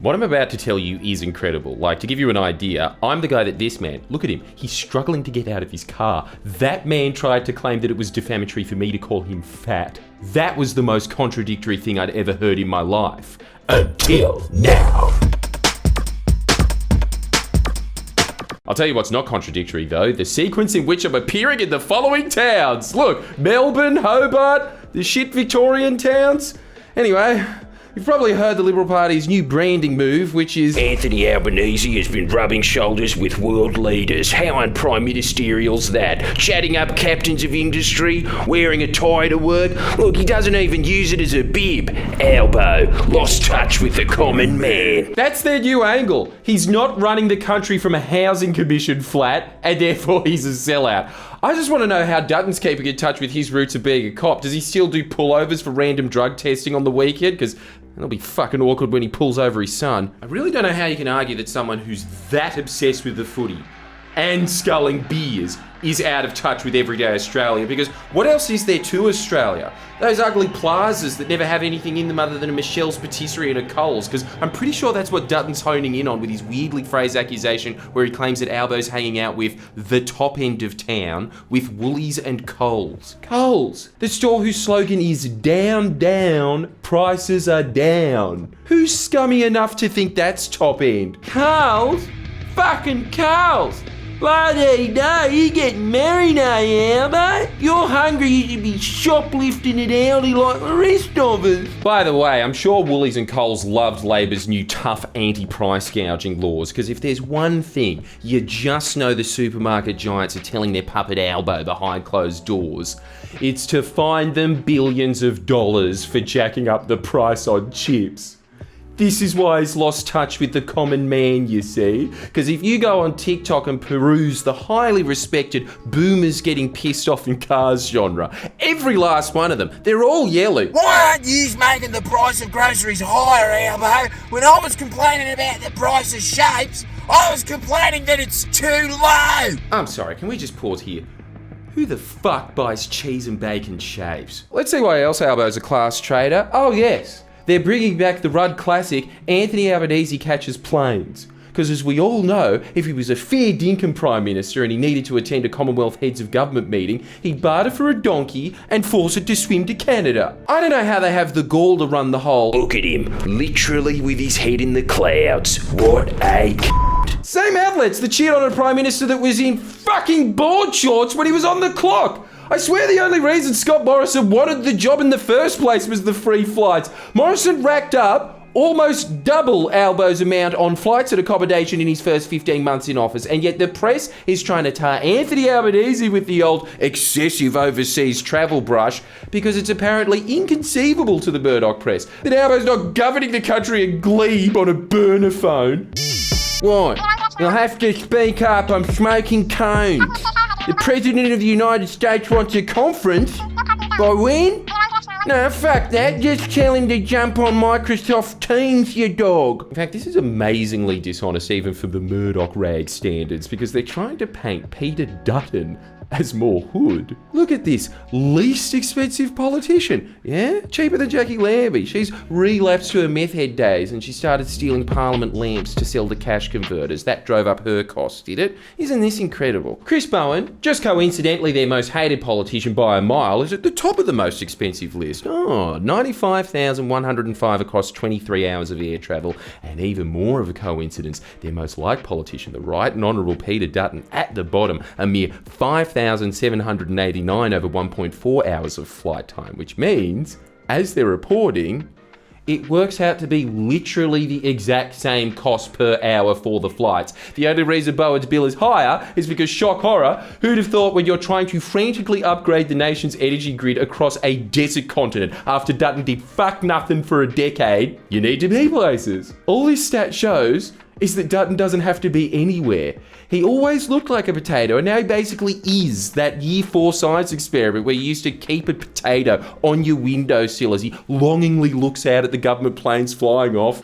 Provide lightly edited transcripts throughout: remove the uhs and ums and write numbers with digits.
What I'm about to tell you is incredible. Like, to give you an idea, I'm the guy that this man, look at him, he's struggling to get out of his car. That man tried to claim that it was defamatory for me to call him fat. That was the most contradictory thing I'd ever heard in my life. Until now. I'll tell you what's not contradictory though, the sequence in which I'm appearing in the following towns. Look, Melbourne, Hobart, the shit Victorian towns. Anyway, you've probably heard the Liberal Party's new branding move, which is Anthony Albanese has been rubbing shoulders with world leaders. How un-prime ministerial's that? Chatting up captains of industry, wearing a tie to work. Look, he doesn't even use it as a bib. Albo, lost touch with the common man. That's their new angle. He's not running the country from a housing commission flat, and therefore he's a sellout. I just want to know how Dutton's keeping in touch with his roots of being a cop. Does he still do pullovers for random drug testing on the weekend? Because it'll be fucking awkward when he pulls over his son. I really don't know how you can argue that someone who's that obsessed with the footy and sculling beers is out of touch with everyday Australia, because what else is there to Australia? Those ugly plazas that never have anything in them other than a Michelle's Patisserie and a Coles, because I'm pretty sure that's what Dutton's honing in on with his weirdly phrased accusation where he claims that Albo's hanging out with the top end of town with Woolies and Coles. Coles, the store whose slogan is down, down, prices are down. Who's scummy enough to think that's top end? Coles? Fucking Coles! Bloody no, you getting married now, Albo? You're hungry, you should be shoplifting at Aldi like the rest of us. By the way, I'm sure Woolies and Coles loved Labor's new tough anti-price gouging laws, because if there's one thing you just know the supermarket giants are telling their puppet Albo behind closed doors, it's to fine them billions of dollars for jacking up the price on chips. This is why he's lost touch with the common man, you see. Because if you go on TikTok and peruse the highly respected boomers getting pissed off in cars genre, every last one of them, they're all yelling, "Why aren't you making the price of groceries higher, Albo? When I was complaining about the price of shapes, I was complaining that it's too low." I'm sorry, can we just pause here? Who the fuck buys cheese and bacon shapes? Let's see why else Albo's a class trader. Oh yes. They're bringing back the Rudd classic, Anthony Albanese catches planes. Because as we all know, if he was a fair dinkum Prime Minister and he needed to attend a Commonwealth Heads of Government meeting, he'd barter for a donkey and force it to swim to Canada. I don't know how they have the gall to run the whole Look at him, literally with his head in the clouds. What a Same outlets that cheered on a Prime Minister that was in fucking board shorts when he was on the clock. I swear the only reason Scott Morrison wanted the job in the first place was the free flights. Morrison racked up almost double Albo's amount on flights and accommodation in his first 15 months in office, and yet the press is trying to tar Anthony Albanese with the old excessive overseas travel brush because it's apparently inconceivable to the Murdoch press that Albo's not governing the country in glebe on a burner phone. What? You'll have to speak up, I'm smoking cones. The President of the United States wants a conference? By when? No, fuck that. Just tell him to jump on Microsoft Teams, you dog. In fact, this is amazingly dishonest even for the Murdoch rag standards, because they're trying to paint Peter Dutton as more hood. Look at this least expensive politician. Yeah? Cheaper than Jackie Lambie. She's relapsed to her meth head days and she started stealing Parliament lamps to sell to cash converters. That drove up her costs, did it? Isn't this incredible? Chris Bowen, just coincidentally their most hated politician by a mile, is at the top of the most expensive list. Oh, $95,105 across 23 hours of air travel. And even more of a coincidence, their most liked politician, the Right and Honourable Peter Dutton, at the bottom, a mere $5,789 over 1.4 hours of flight time, which means, as they're reporting, it works out to be literally the exact same cost per hour for the flights. The only reason Bowen's bill is higher is because, shock horror, who'd have thought when you're trying to frantically upgrade the nation's energy grid across a desert continent after Dutton did fuck nothing for a decade, you need to be places. All this stat shows is that Dutton doesn't have to be anywhere. He always looked like a potato, and now he basically is that year 4 science experiment where you used to keep a potato on your windowsill as he longingly looks out at the government planes flying off.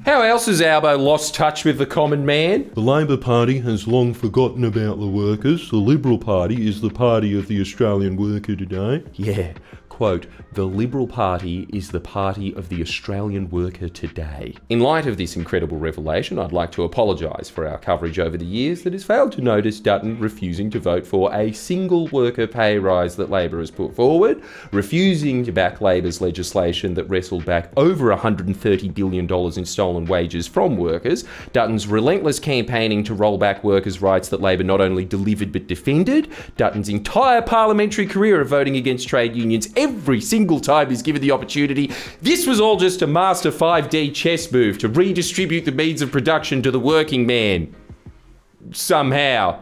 How else has Albo lost touch with the common man? The Labor Party has long forgotten about the workers. The Liberal Party is the party of the Australian worker today. Yeah, quote, "The Liberal Party is the party of the Australian worker today." In light of this incredible revelation, I'd like to apologise for our coverage over the years that has failed to notice Dutton refusing to vote for a single worker pay rise that Labor has put forward, refusing to back Labor's legislation that wrestled back over $130 billion in stolen wages from workers, Dutton's relentless campaigning to roll back workers' rights that Labor not only delivered but defended, Dutton's entire parliamentary career of voting against trade unions every single time he's given the opportunity. This was all just a master 5D chess move to redistribute the means of production to the working man. Somehow.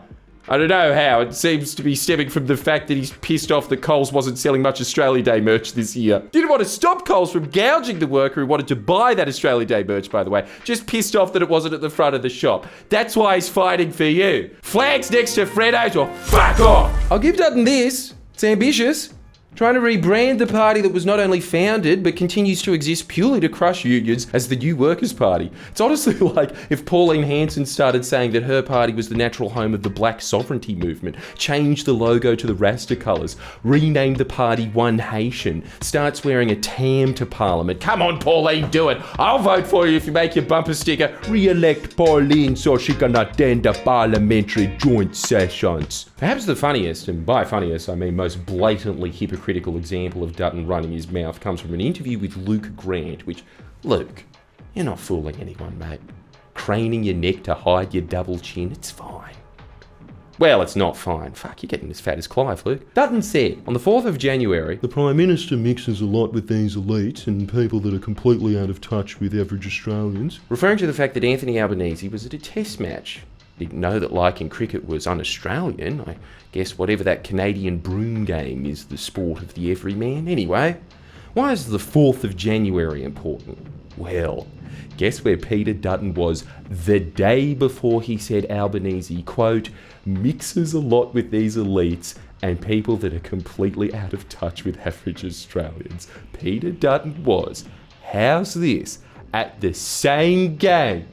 I don't know how. It seems to be stemming from the fact that he's pissed off that Coles wasn't selling much Australia Day merch this year. Didn't want to stop Coles from gouging the worker who wanted to buy that Australia Day merch, by the way. Just pissed off that it wasn't at the front of the shop. That's why he's fighting for you. Flags next to Freddo's or fuck off! I'll give Dutton this. It's ambitious. Trying to rebrand the party that was not only founded but continues to exist purely to crush unions as the New Workers' Party. It's honestly like if Pauline Hanson started saying that her party was the natural home of the black sovereignty movement, changed the logo to the Rasta colours, renamed the party One Haitian, starts wearing a tam to Parliament. Come on, Pauline, do it. I'll vote for you if you make your bumper sticker, "Re-elect Pauline so she can attend the parliamentary joint sessions." Perhaps the funniest, and by funniest I mean most blatantly hypocritical example of Dutton running his mouth comes from an interview with Luke Grant, which, Luke, you're not fooling anyone, mate. Craning your neck to hide your double chin, it's fine. Well, it's not fine. Fuck, you're getting as fat as Clive, Luke. Dutton said, on the 4th of January, The Prime Minister mixes a lot with these elites and people that are completely out of touch with average Australians. referring to the fact that Anthony Albanese was at a test match. Didn't know that liking cricket was un-Australian. I guess whatever that Canadian broom game is the sport of the everyman. Anyway, why is the 4th of January important? Well, guess where Peter Dutton was the day before he said Albanese, quote, "mixes a lot with these elites and people that are completely out of touch with average Australians." Peter Dutton was, how's this, at the same game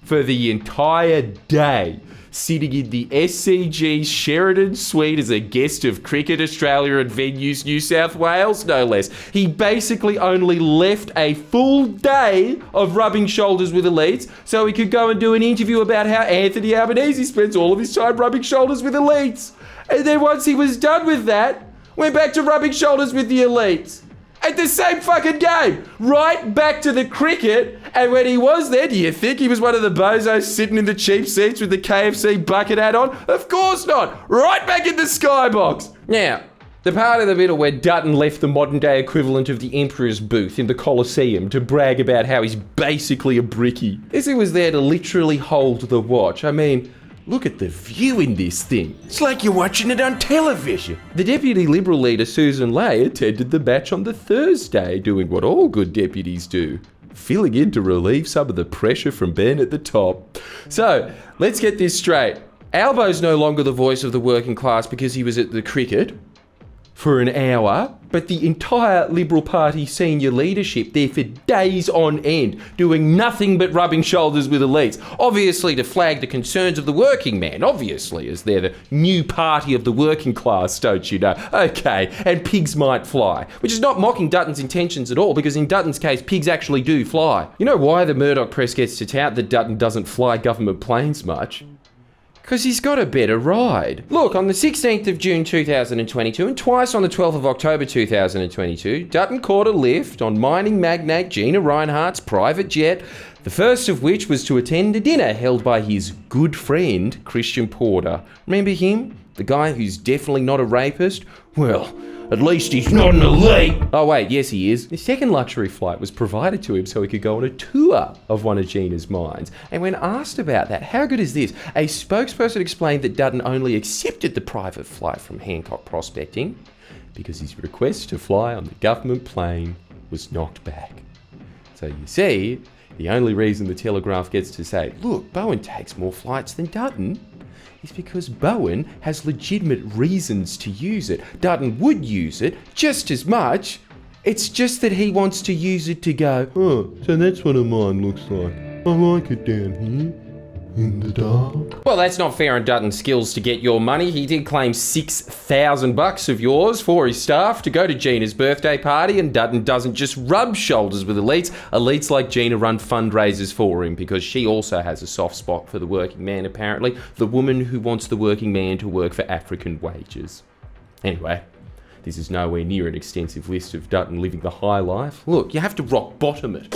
for the entire day, sitting in the SCG Sheridan Suite as a guest of Cricket Australia and Venues New South Wales, no less. He basically only left a full day of rubbing shoulders with elites so he could go and do an interview about how Anthony Albanese spends all of his time rubbing shoulders with elites. And then once he was done with that, went back to rubbing shoulders with the elites. At the same fucking game. Right back to the cricket. And when he was there, do you think he was one of the bozos sitting in the cheap seats with the KFC bucket hat on? Of course not. Right back in the skybox. Now, the part of the middle where Dutton left the modern day equivalent of the Emperor's booth in the Colosseum to brag about how he's basically a brickie. As he was there to literally hold the watch. I mean, look at the view in this thing. It's like you're watching it on television. The Deputy Liberal leader, Susan Ley, attended the match on the Thursday, doing what all good deputies do, filling in to relieve some of the pressure from Ben at the top. So, let's get this straight. Albo's no longer the voice of the working class because he was at the cricket for an hour, but the entire Liberal Party senior leadership there for days on end, doing nothing but rubbing shoulders with elites. Obviously to flag the concerns of the working man, obviously, as they're the new party of the working class, don't you know? Okay, and pigs might fly, which is not mocking Dutton's intentions at all, because in Dutton's case, pigs actually do fly. You know why the Murdoch press gets to tout that Dutton doesn't fly government planes much? Because he's got a better ride. Look, on the 16th of June 2022 and twice on the 12th of October 2022, Dutton caught a lift on mining magnate Gina Rinehart's private jet, the first of which was to attend a dinner held by his good friend, Christian Porter. Remember him? The guy who's definitely not a rapist? Well, at least he's not an elite. Oh wait, yes he is. The second luxury flight was provided to him so he could go on a tour of one of Gina's mines. And when asked about that, how good is this? A spokesperson explained that Dutton only accepted the private flight from Hancock Prospecting because his request to fly on the government plane was knocked back. So you see, the only reason the Telegraph gets to say, look, Bowen takes more flights than Dutton, is because Bowen has legitimate reasons to use it. Dutton would use it just as much. It's just that he wants to use it to go, Oh, so that's what a mine looks like. I like it down here. in the dark. Well, that's not fair on Dutton's skills to get your money. He did claim $6,000 of yours for his staff to go to Gina's birthday party, and Dutton doesn't just rub shoulders with elites. Elites like Gina run fundraisers for him because she also has a soft spot for the working man, apparently. The woman who wants the working man to work for African wages. Anyway, this is nowhere near an extensive list of Dutton living the high life. Look, you have to rock bottom it.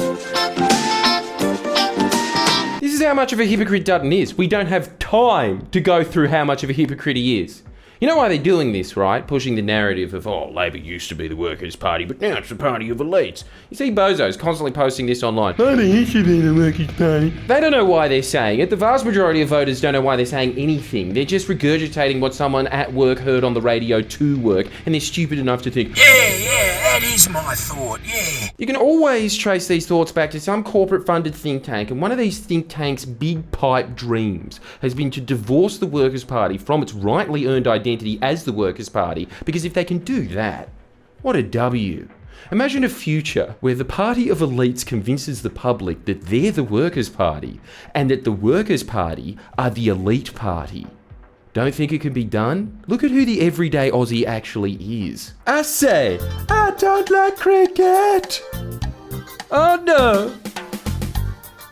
This is how much of a hypocrite Dutton is. We don't have time to go through how much of a hypocrite he is. You know why they're doing this, right? Pushing the narrative of, oh, Labor used to be the Workers' Party, but now it's the party of elites. You see bozos constantly posting this online. Labor used to be the Workers' Party. They don't know why they're saying it. The vast majority of voters don't know why they're saying anything. They're just regurgitating what someone at work heard on the radio to work, and they're stupid enough to think, Yeah, that is my thought, yeah. You can always trace these thoughts back to some corporate-funded think tank, and one of these think tanks' big pipe dreams has been to divorce the Workers' Party from its rightly earned identity as the Workers' Party, because if they can do that, what a W. Imagine a future where the party of elites convinces the public that they're the Workers' Party, and that the Workers' Party are the elite party. Don't think it can be done? Look at who the everyday Aussie actually is. I say, I don't like cricket. Oh no.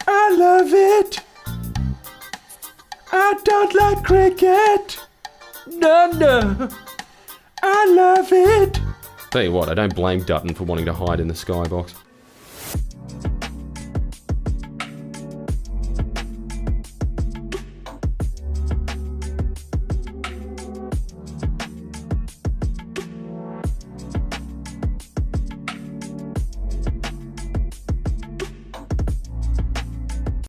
I love it. I don't like cricket. No. I love it. Tell you what, I don't blame Dutton for wanting to hide in the skybox.